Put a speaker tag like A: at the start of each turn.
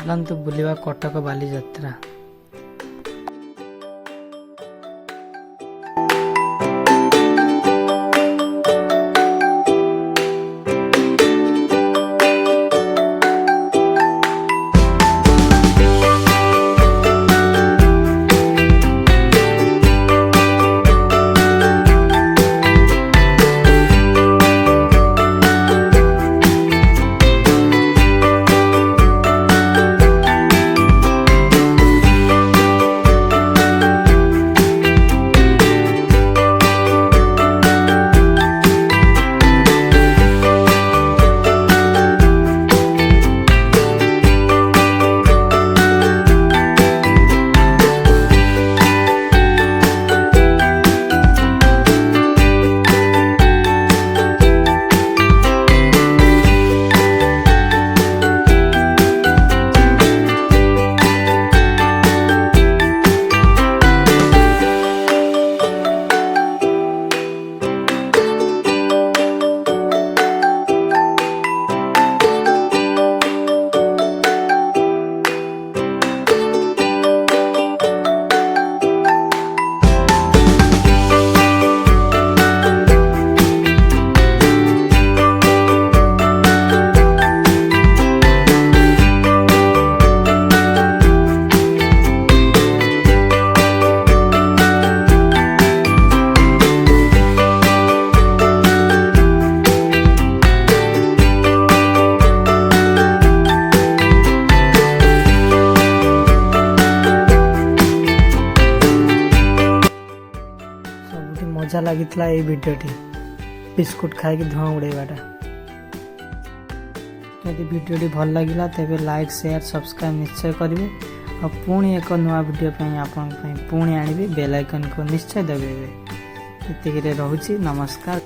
A: ଚାଲନ୍ତୁ ବୁଲିବା କଟକ ବାଲିଯାତ୍ରା। मजा लगी ये भिडटी बिस्कुट खाई धुआं उड़ेबाटा। यदि भिडटी भल लगा तेरे लाइक शेयर सब्सक्राइब निश्चय करेंगे और पुणी एक नुआ वीडियो आपण पुणी आनी बेल आइकन को निश्चय दबाइबे। ये रोची नमस्कार।